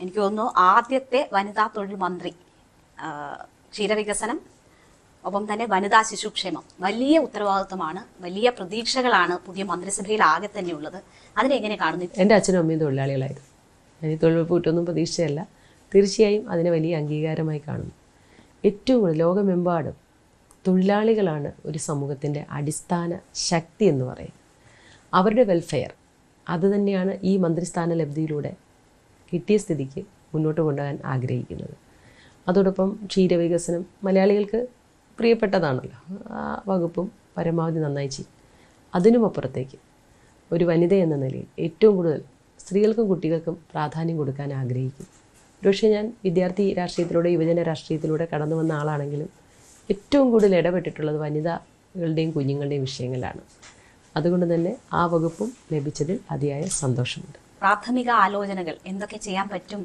എനിക്ക് തോന്നുന്നു ആദ്യത്തെ വനിതാ തൊഴിൽ മന്ത്രി, ക്ഷീരവികസനം, ഒപ്പം തന്നെ വനിതാ ശിശുക്ഷേമം. വലിയ ഉത്തരവാദിത്വമാണ്, വലിയ പ്രതീക്ഷകളാണ് പുതിയ മന്ത്രിസഭയിൽ ആകെ തന്നെ ഉള്ളത്. അതിനെങ്ങനെ കാണുന്നു? എൻ്റെ അച്ഛനും അമ്മയും തൊഴിലാളികളായിരുന്നു. ഞാൻ ഈ തൊഴിൽ വകുപ്പൊന്നും പ്രതീക്ഷയല്ല. തീർച്ചയായും അതിനെ വലിയ അംഗീകാരമായി കാണുന്നു. ഏറ്റവും കൂടുതൽ ലോകമെമ്പാടും തൊഴിലാളികളാണ് ഒരു സമൂഹത്തിൻ്റെ അടിസ്ഥാന ശക്തി എന്ന് പറയും. അവരുടെ വെൽഫെയർ അത് തന്നെയാണ് ഈ മന്ത്രിസ്ഥാന ലബ്ധിയിലൂടെ കിട്ടിയ സ്ഥിതിക്ക് മുന്നോട്ട് കൊണ്ടുപോകാൻ ആഗ്രഹിക്കുന്നത്. അതോടൊപ്പം ക്ഷീരവികസനം മലയാളികൾക്ക് പ്രിയപ്പെട്ടതാണല്ലോ. ആ വകുപ്പും പരമാവധി നന്നായി ചെയ്യും. അതിനുമപ്പുറത്തേക്ക് ഒരു വനിത എന്ന നിലയിൽ ഏറ്റവും കൂടുതൽ സ്ത്രീകൾക്കും കുട്ടികൾക്കും പ്രാധാന്യം കൊടുക്കാൻ ആഗ്രഹിക്കും. പക്ഷേ ഞാൻ വിദ്യാർത്ഥി രാഷ്ട്രീയത്തിലൂടെ, യുവജന രാഷ്ട്രീയത്തിലൂടെ കടന്നു വന്ന ആളാണെങ്കിലും ഏറ്റവും കൂടുതൽ ഇടപെട്ടിട്ടുള്ളത് വനിതകളുടെയും കുഞ്ഞുങ്ങളുടെയും വിഷയങ്ങളിലാണ്. അതുകൊണ്ട് തന്നെ ആ വകുപ്പും ലഭിച്ചതിൽ അതിയായ സന്തോഷമുണ്ട്. പ്രാഥമിക ആലോചനകൾ എന്തൊക്കെ ചെയ്യാൻ പറ്റും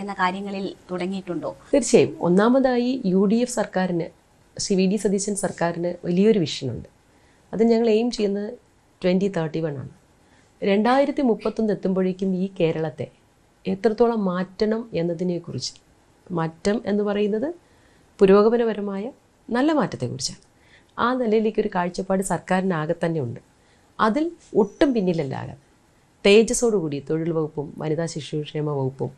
എന്ന കാര്യങ്ങളിൽ തുടങ്ങിയിട്ടുണ്ടോ? തീർച്ചയായും. ഒന്നാമതായി UDF സർക്കാരിന്, ശ്രീ VD സതീശൻ സർക്കാരിന് വലിയൊരു വിഷനുണ്ട്. അത് ഞങ്ങൾ എയിം ചെയ്യുന്നത് 2031 ആണ്. 2031 എത്തുമ്പോഴേക്കും ഈ കേരളത്തെ എത്രത്തോളം മാറ്റണം എന്നതിനെക്കുറിച്ച്, മാറ്റം എന്ന് പറയുന്നത് പുരോഗമനപരമായ നല്ല മാറ്റത്തെക്കുറിച്ചാണ്. ആ നിലയിലേക്കൊരു കാഴ്ചപ്പാട് സർക്കാരിനാകെ തന്നെ ഉണ്ട്. അതിൽ ഒട്ടും പിന്നിലല്ലാതെ തേജസ്സോടുകൂടി തൊഴിൽ വകുപ്പും വനിതാ ശിശുക്ഷേമ വകുപ്പും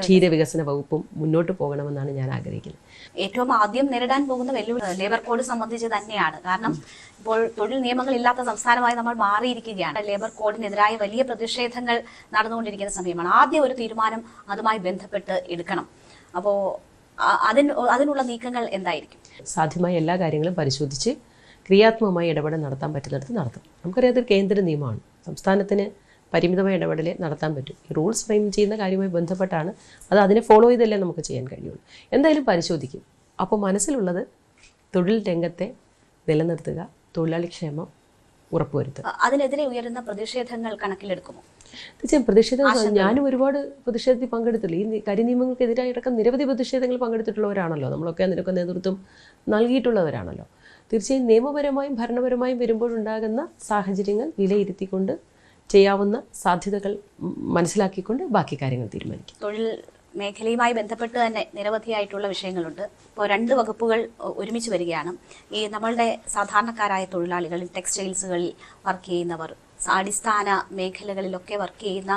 ക്ഷീരവികസന വകുപ്പും മുന്നോട്ട് പോകണമെന്നാണ് ഞാൻ ആഗ്രഹിക്കുന്നത്. ഏറ്റവും ആദ്യം നേരിടാൻ പോകുന്ന വെല്ലുവിളി ലേബർ കോഡ് സംബന്ധിച്ച് തന്നെയാണ്. കാരണം ഇപ്പോൾ തൊഴിൽ നിയമങ്ങൾ ഇല്ലാത്ത സംസ്ഥാനമായി നമ്മൾ മാറിയിരിക്കുകയാണ്. ലേബർ കോഡിനെതിരായ വലിയ പ്രതിഷേധങ്ങൾ നടന്നുകൊണ്ടിരിക്കുന്ന സമയമാണ്. ആദ്യം ഒരു തീരുമാനം അതുമായി ബന്ധപ്പെട്ട് എടുക്കണം. അപ്പോൾ അതിനുള്ള നീക്കങ്ങൾ എന്തായിരിക്കും? സാധ്യമായ എല്ലാ കാര്യങ്ങളും പരിശോധിച്ച് ക്രിയാത്മകമായി ഇടപെടൽ നടത്താൻ പറ്റുന്നിടത്ത് നടത്തും. നമുക്കറിയാം, അതൊരു കേന്ദ്ര നിയമമാണ്. സംസ്ഥാനത്തിന് പരിമിതമായ ഇടപെടൽ നടത്താൻ പറ്റും. ഈ റൂൾസ് ഫ്രെയിം ചെയ്യുന്ന കാര്യവുമായി ബന്ധപ്പെട്ടാണ്. അത് അതിനെ ഫോളോ ചെയ്തല്ലേ നമുക്ക് ചെയ്യാൻ കഴിയുള്ളൂ. എന്തായാലും പരിശോധിക്കും. അപ്പോൾ മനസ്സിലുള്ളത് തൊഴിൽ രംഗത്തെ നിലനിർത്തുക, തൊഴിലാളി ക്ഷേമം ഉറപ്പുവരുത്തുക. അതിനെതിരെ ഉയരുന്ന പ്രതിഷേധങ്ങൾ കണക്കിലെടുക്കുമോ? തീർച്ചയായും പ്രതിഷേധം. ഞാനും ഒരുപാട് പ്രതിഷേധത്തിൽ പങ്കെടുത്തില്ല. ഈ കരിനിയമങ്ങൾക്കെതിരായിട്ടൊക്കെ നിരവധി പ്രതിഷേധങ്ങൾ പങ്കെടുത്തിട്ടുള്ളവരാണല്ലോ. നമ്മളൊക്കെ അതിനൊക്കെ നേതൃത്വം നൽകിയിട്ടുള്ളവരാണല്ലോ. തീർച്ചയായും നിയമപരമായും ഭരണപരമായും വരുമ്പോഴുണ്ടാകുന്ന സാഹചര്യങ്ങൾ വിലയിരുത്തിക്കൊണ്ട് ചെയ്യാവുന്ന സാധ്യതകൾ മനസ്സിലാക്കിക്കൊണ്ട് ബാക്കി കാര്യങ്ങൾ തീരുമാനിക്കും. തൊഴിൽ മേഖലയുമായി ബന്ധപ്പെട്ട് തന്നെ നിരവധിയായിട്ടുള്ള വിഷയങ്ങളുണ്ട്. ഇപ്പോൾ 2 വകുപ്പുകൾ ഒരുമിച്ച് വരികയാണ്. ഈ നമ്മളുടെ സാധാരണക്കാരായ തൊഴിലാളികൾ, ടെക്സ്റ്റൈൽസുകളിൽ വർക്ക് ചെയ്യുന്നവർ, അടിസ്ഥാന മേഖലകളിലൊക്കെ വർക്ക് ചെയ്യുന്ന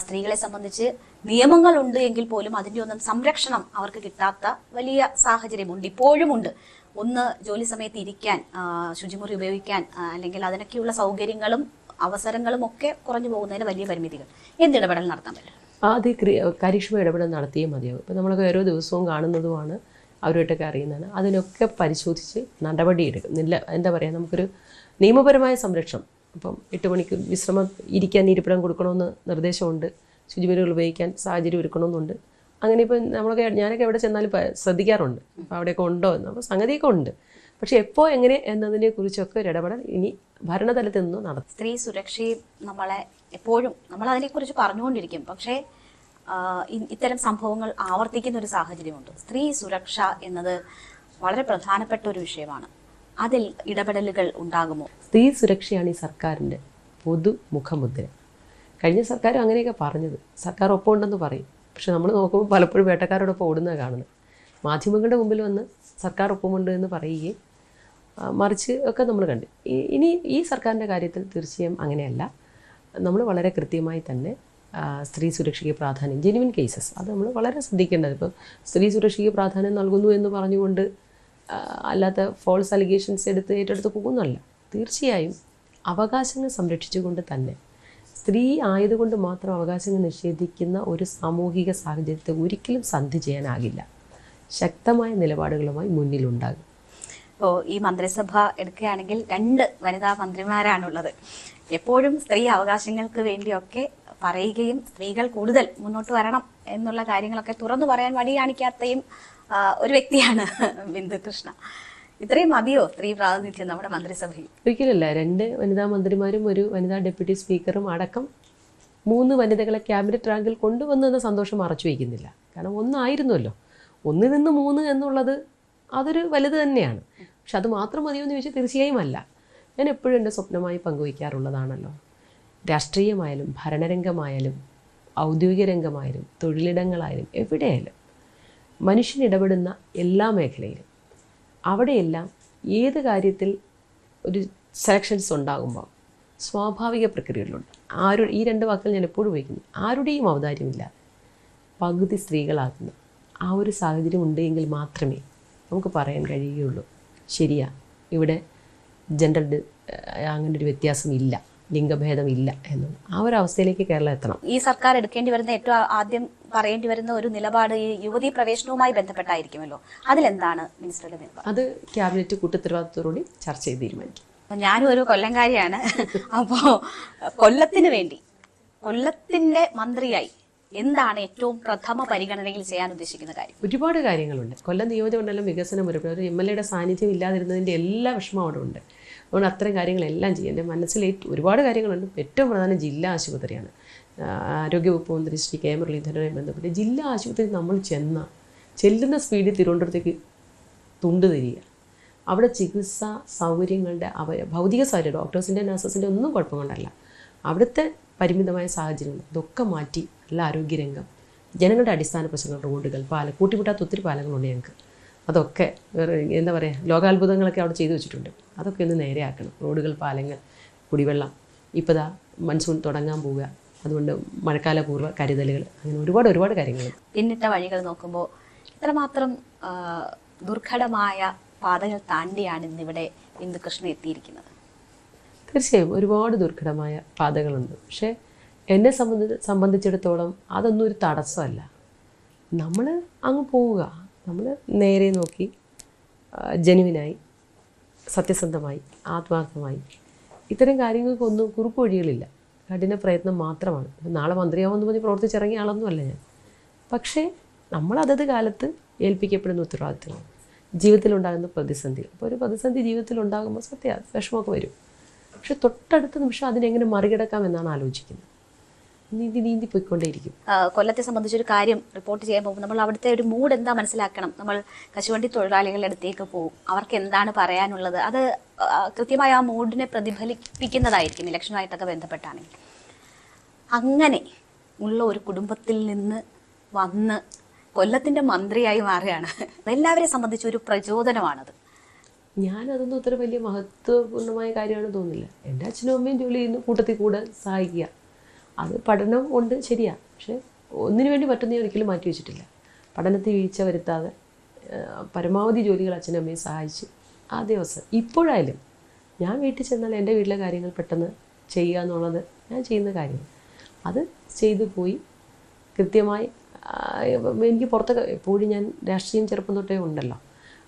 സ്ത്രീകളെ സംബന്ധിച്ച് നിയമങ്ങളുണ്ട് എങ്കിൽ പോലും അതിൻ്റെ ഒന്നും സംരക്ഷണം അവർക്ക് കിട്ടാത്ത വലിയ സാഹചര്യമുണ്ട്, ഇപ്പോഴുമുണ്ട്. ഒന്ന് ജോലി സമയത്ത് ഇരിക്കാൻ, ശുചിമുറി ഉപയോഗിക്കാൻ, അല്ലെങ്കിൽ അതിനൊക്കെയുള്ള സൗകര്യങ്ങളും അവസരങ്ങളും ഒക്കെ കുറഞ്ഞു പോകുന്നതിന് വലിയ പരിമിതികൾ. എന്തിടപെടൽ നടത്താൻ പറ്റും? ആദ്യം കാര്യക്ഷമ ഇടപെടൽ നടത്തിയേ മതിയാവും. ഇപ്പം നമ്മളൊക്കെ ഓരോ ദിവസവും കാണുന്നതുമാണ്, അവരുമായിട്ടൊക്കെ അറിയുന്നതാണ്. അതിനൊക്കെ പരിശോധിച്ച് നടപടിയെടുക്കും. എന്താ പറയുക, നമുക്കൊരു നിയമപരമായ സംരക്ഷണം. ഇപ്പം 8 മണിക്ക് വിശ്രമം, ഇരിക്കാൻ ഇരിപ്പിടം കൊടുക്കണമെന്ന് നിർദ്ദേശമുണ്ട്. ശുചിമുറികൾ ഉപയോഗിക്കാൻ സാഹചര്യം ഒരുക്കണമെന്നുണ്ട്. അങ്ങനെ ഇപ്പം ഞാനൊക്കെ എവിടെ ചെന്നാലും ശ്രദ്ധിക്കാറുണ്ട്, അപ്പോൾ അവിടെയൊക്കെ ഉണ്ടോ എന്ന്. അപ്പോൾ സംഗതിയൊക്കെ ഉണ്ട്. പക്ഷെ എപ്പോൾ എങ്ങനെ എന്നതിനെ കുറിച്ചൊക്കെ ഒരു ഇടപെടൽ ഇനി ഭരണതലത്തിൽ നിന്നും നടത്തും. സ്ത്രീ സുരക്ഷയും നമ്മളെ എപ്പോഴും നമ്മൾ അതിനെക്കുറിച്ച് പറഞ്ഞുകൊണ്ടിരിക്കും. പക്ഷേ ഇത്തരം സംഭവങ്ങൾ ആവർത്തിക്കുന്ന ഒരു സാഹചര്യമുണ്ട്. സ്ത്രീ സുരക്ഷ എന്നത് വളരെ പ്രധാനപ്പെട്ട ഒരു വിഷയമാണ്. അതിൽ ഇടപെടലുകൾ ഉണ്ടാകുമോ? സ്ത്രീ സുരക്ഷയാണ് ഈ സർക്കാരിൻ്റെ പൊതു മുഖമുദ്ര. കഴിഞ്ഞ സർക്കാർ അങ്ങനെയൊക്കെ പറഞ്ഞത്. സർക്കാർ ഒപ്പം ഉണ്ടെന്ന് പറയും, പക്ഷെ നമ്മൾ നോക്കുമ്പോൾ പലപ്പോഴും വേട്ടക്കാരോടൊപ്പം ഓടുന്നത് കാണുന്നത്. മാധ്യമങ്ങളുടെ മുമ്പിൽ വന്ന് സർക്കാർ ഒപ്പമുണ്ട് എന്ന് പറയുകയും മറിച്ച് ഒക്കെ നമ്മൾ കണ്ടു. ഇനി ഈ സർക്കാരിൻ്റെ കാര്യത്തിൽ തീർച്ചയായും അങ്ങനെയല്ല. നമ്മൾ വളരെ കൃത്യമായി തന്നെ സ്ത്രീ സുരക്ഷയ്ക്ക് പ്രാധാന്യം, ജെന്യുവിൻ കേസസ് അത് നമ്മൾ വളരെ ശ്രദ്ധിക്കേണ്ടത്. ഇപ്പോൾ സ്ത്രീ സുരക്ഷയ്ക്ക് പ്രാധാന്യം നൽകുന്നു എന്ന് പറഞ്ഞുകൊണ്ട് അല്ലാത്ത ഫോൾസ് അലിഗേഷൻസ് ഏറ്റെടുത്ത് പോകുന്നല്ല. തീർച്ചയായും അവകാശങ്ങൾ സംരക്ഷിച്ചുകൊണ്ട് തന്നെ, സ്ത്രീ ആയതുകൊണ്ട് മാത്രം അവകാശങ്ങൾ നിഷേധിക്കുന്ന ഒരു സാമൂഹിക സാഹചര്യത്തെ ഒരിക്കലും സന്ധി ചെയ്യാനാകില്ല. ശക്തമായ നിലപാടുകളുമായി മുന്നിലുണ്ടാകും. ഇപ്പോൾ ഈ മന്ത്രിസഭ എടുക്കുകയാണെങ്കിൽ 2 വനിതാ മന്ത്രിമാരാണുള്ളത്. എപ്പോഴും സ്ത്രീ അവകാശങ്ങൾക്ക് വേണ്ടിയൊക്കെ പറയുകയും സ്ത്രീകൾ കൂടുതൽ മുന്നോട്ട് വരണം എന്നുള്ള കാര്യങ്ങളൊക്കെ തുറന്നു പറയാൻ മടി കാണിക്കാത്തയും ഒരു വ്യക്തിയാണ് ബിന്ദു കൃഷ്ണ. ഇത്രയും മതിയോ സ്ത്രീ പ്രാതിനിധ്യം നമ്മുടെ മന്ത്രിസഭയിൽ? ഒരിക്കലല്ല. 2 വനിതാ മന്ത്രിമാരും ഒരു വനിതാ ഡെപ്യൂട്ടി സ്പീക്കറും അടക്കം 3 വനിതകളെ ക്യാബിനറ്റ് റാങ്കിൽ കൊണ്ടുവന്നെന്ന സന്തോഷം മറച്ചു വയ്ക്കുന്നില്ല. കാരണം ഒന്നായിരുന്നല്ലോ. 1 നിന്ന് 3 എന്നുള്ളത് അതൊരു വലുത് തന്നെയാണ്. പക്ഷെ അത് മാത്രം മതിയോ എന്ന് ചോദിച്ചാൽ തീർച്ചയായും അല്ല. ഞാൻ എപ്പോഴും എൻ്റെ സ്വപ്നമായി പങ്കുവയ്ക്കാറുള്ളതാണല്ലോ, രാഷ്ട്രീയമായാലും ഭരണരംഗമായാലും ഔദ്യോഗിക രംഗമായാലും തൊഴിലിടങ്ങളായാലും എവിടെയായാലും മനുഷ്യൻ ഇടപെടുന്ന എല്ലാ മേഖലയിലും അവിടെയെല്ലാം ഏത് കാര്യത്തിൽ ഒരു സെലക്ഷൻസ് ഉണ്ടാകുമ്പോൾ സ്വാഭാവിക പ്രക്രിയകളുണ്ട്. ഈ 2 വാക്കുകൾ ഞാൻ എപ്പോഴും ഉപയോഗിക്കുന്നു. ആരുടെയും ഔദാര്യമില്ലാതെ പകുതി സ്ത്രീകളാക്കുന്ന ആ ഒരു സാഹചര്യം ഉണ്ടെങ്കിൽ മാത്രമേ നമുക്ക് പറയാൻ കഴിയുകയുള്ളൂ ശരിയാ ഇവിടെ ജെൻഡർ അങ്ങനൊരു വ്യത്യാസമില്ല, ലിംഗഭേദമില്ല എന്നും ആ ഒരു അവസ്ഥയിലേക്ക് കേരളം എത്തണം. ഈ സർക്കാർ എടുക്കേണ്ടി വരുന്ന ഏറ്റവും ആദ്യം പറയേണ്ടി വരുന്ന ഒരു നിലപാട് ഈ യുവതീ പ്രവേശനവുമായി ബന്ധപ്പെട്ടായിരിക്കുമല്ലോ. അതിലെന്താണ് മിനിസ്റ്ററുടെ നിലപാട്? അത് ക്യാബിനറ്റ് കൂട്ടുത്തരവാദിത്തത്തോടുകൂടി ചർച്ച ചെയ്ത് തീരുമാനിക്കും. ഞാനും ഒരു കൊല്ലംകാരിയാണ്. അപ്പോൾ കൊല്ലത്തിന്റെ മന്ത്രിയായി എന്താണ് ഏറ്റവും പ്രഥമ പരിഗണനയിൽ ചെയ്യാൻ ഉദ്ദേശിക്കുന്ന കാര്യം? ഒരുപാട് കാര്യങ്ങളുണ്ട്. കൊല്ലം നിയോജകമണ്ഡലം വികസനം ഒരു MLA സാന്നിധ്യം ഇല്ലാതിരുന്നതിൻ്റെ എല്ലാ വിഷമവും അവിടെ ഉണ്ട്. അതുകൊണ്ട് അത്തരം കാര്യങ്ങളെല്ലാം ചെയ്യും. എൻ്റെ മനസ്സിൽ ഒരുപാട് കാര്യങ്ങളുണ്ട്. ഏറ്റവും പ്രധാനം ജില്ലാ ആശുപത്രിയാണ്. ആരോഗ്യവകുപ്പ് മന്ത്രി ശ്രീ കെ മുരളീധരനുമായി ബന്ധപ്പെട്ട് ജില്ലാ ആശുപത്രി നമ്മൾ ചെല്ലുന്ന സ്പീഡിൽ തിരുവനന്തപുരത്തേക്ക് തുണ്ട് തരിക. അവിടെ ചികിത്സാ സൗകര്യങ്ങളുടെ ഭൗതിക സൗകര്യം ഡോക്ടേഴ്സിൻ്റെ നഴ്സസിൻ്റെ ഒന്നും കുഴപ്പം കൊണ്ടല്ല, അവിടുത്തെ പരിമിതമായ സാഹചര്യങ്ങൾ ഇതൊക്കെ മാറ്റി നല്ല ആരോഗ്യരംഗം, ജനങ്ങളുടെ അടിസ്ഥാന പ്രശ്നങ്ങൾ, റോഡുകൾ, കൂട്ടിമുട്ടാത്ത ഒത്തിരി പാലങ്ങളുണ്ട് ഞങ്ങൾക്ക്. അതൊക്കെ എന്താ പറയുക, ലോകാത്ഭുതങ്ങളൊക്കെ അവിടെ ചെയ്തു വെച്ചിട്ടുണ്ട്. അതൊക്കെ ഒന്ന് നേരെയാക്കണം. റോഡുകൾ, പാലങ്ങൾ, കുടിവെള്ളം. ഇപ്പോൾ മൺസൂൺ തുടങ്ങാൻ പോവുക, അതുകൊണ്ട് മഴക്കാലപൂർവ്വ കരുതലുകൾ, അങ്ങനെ ഒരുപാട് കാര്യങ്ങൾ. പിന്നിട്ട വഴികൾ നോക്കുമ്പോൾ ഇത്രമാത്രം ദുർഘടമായ പാതകൾ താണ്ടിയാണ് ഇന്നിവിടെ ബിന്ദുകൃഷ്ണ എത്തിയിരിക്കുന്നത്. തീർച്ചയായും ഒരുപാട് ദുർഘടമായ പാതകളുണ്ട്. പക്ഷേ എന്നെ സംബന്ധിച്ചിടത്തോളം അതൊന്നും ഒരു തടസ്സമല്ല. നമ്മൾ അങ്ങ് പോവുക, നമ്മൾ നേരെ നോക്കി ജെനുവിനായി, സത്യസന്ധമായി, ആത്മാർത്ഥമായി. ഇത്തരം കാര്യങ്ങൾക്കൊന്നും കുറുക്ക് വഴികളില്ല, കഠിന പ്രയത്നം മാത്രമാണ്. നാളെ മന്ത്രിയാവുമെന്ന് പറഞ്ഞ് പ്രവർത്തിച്ചിറങ്ങിയ ആളൊന്നുമല്ല ഞാൻ. പക്ഷേ നമ്മൾ അതത് കാലത്ത് ഏൽപ്പിക്കപ്പെടുന്ന ഉത്തരവാദിത്തമാണ്. ജീവിതത്തിലുണ്ടാകുന്ന പ്രതിസന്ധി, അപ്പോൾ ഒരു പ്രതിസന്ധി ജീവിതത്തിലുണ്ടാകുമ്പോൾ വിഷമമൊക്കെ വരും. പക്ഷെ തൊട്ടടുത്ത നിമിഷം അതിനെങ്ങനെ മറികടക്കാം എന്നാണ് ആലോചിക്കുന്നത്. നീന്തി പോയിക്കൊണ്ടേയിരിക്കും. കൊല്ലത്തെ സംബന്ധിച്ചൊരു കാര്യം റിപ്പോർട്ട് ചെയ്യാൻ പോകുമ്പോൾ നമ്മൾ അവിടുത്തെ ഒരു മൂഡ് എന്താ മനസ്സിലാക്കണം. നമ്മൾ കശുവണ്ടി തൊഴിലാളികളുടെ അടുത്തേക്ക് പോകും, അവർക്ക് എന്താണ് പറയാനുള്ളത്, അത് കൃത്യമായി ആ മൂഡിനെ പ്രതിഫലിപ്പിക്കുന്നതായിരിക്കും ഇലക്ഷനുമായിട്ടൊക്കെ ബന്ധപ്പെട്ടാണെങ്കിൽ. അങ്ങനെ ഉള്ള ഒരു കുടുംബത്തിൽ നിന്ന് വന്ന് കൊല്ലത്തിന്റെ മന്ത്രിയായി മാറുകയാണ്. എല്ലാവരെയും സംബന്ധിച്ച് ഒരു പ്രചോദനമാണത്. ഞാനതൊന്നും അത്ര വലിയ മഹത്വപൂർണ്ണമായ കാര്യമാണ് തോന്നില്ല. എൻ്റെ അച്ഛനും അമ്മയും ജോലി ചെയ്യുന്ന കൂട്ടത്തിൽ കൂടെ സഹായിക്കുക, അത് പഠനം കൊണ്ട് ശരിയാണ്. പക്ഷേ ഒന്നിനു വേണ്ടി പറ്റുന്ന ഒരിക്കലും മാറ്റി വെച്ചിട്ടില്ല. പഠനത്തിൽ വീഴ്ച വരുത്താതെ പരമാവധി ജോലികൾ അച്ഛനും അമ്മയും സഹായിച്ച് ആ ദിവസം ഇപ്പോഴായാലും ഞാൻ വീട്ടിൽ ചെന്നാൽ എൻ്റെ വീട്ടിലെ കാര്യങ്ങൾ പെട്ടെന്ന് ചെയ്യുക എന്നുള്ളത് ഞാൻ ചെയ്യുന്ന കാര്യങ്ങൾ. അത് ചെയ്തു പോയി കൃത്യമായി. എനിക്ക് പുറത്ത് എപ്പോഴും ഞാൻ രാഷ്ട്രീയം ചെറുപ്പം തൊട്ടേ ഉണ്ടല്ലോ.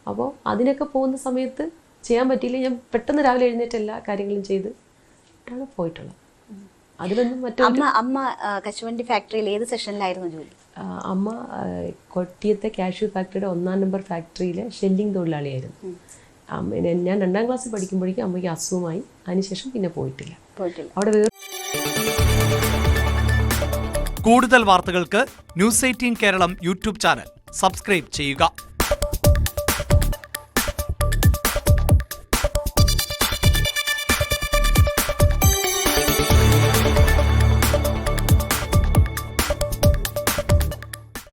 അപ്പോൾ അതിനൊക്കെ പോകുന്ന സമയത്ത് ചെയ്യാൻ പറ്റിയില്ല, ഞാൻ പെട്ടെന്ന് രാവിലെ എഴുന്നേറ്റ് എല്ലാ കാര്യങ്ങളും ചെയ്തിട്ടാണ് പോയിട്ടുള്ളത്. അതിലൊന്നും അമ്മ കശുവണ്ടി ഫാക്ടറിയിൽ ഏത് സെഷനിലായിരുന്നു ജോലി? അമ്മ കൊട്ടിയത്തെ കാഷ്യൂ ഫാക്ടറിയുടെ 1-ാം നമ്പർ ഫാക്ടറിയിലെ ഷെല്ലിംഗ് തൊഴിലാളിയായിരുന്നു. ഞാൻ 2ാം ക്ലാസ്സിൽ പഠിക്കുമ്പോഴേക്കും അമ്മയ്ക്ക് അസുഖമായി. അതിനുശേഷം പിന്നെ പോയിട്ടില്ല. അവിടെ കൂടുതൽ വാർത്തകൾക്ക് News 18 Keralam YouTube channel subscribe ചെയ്യുക.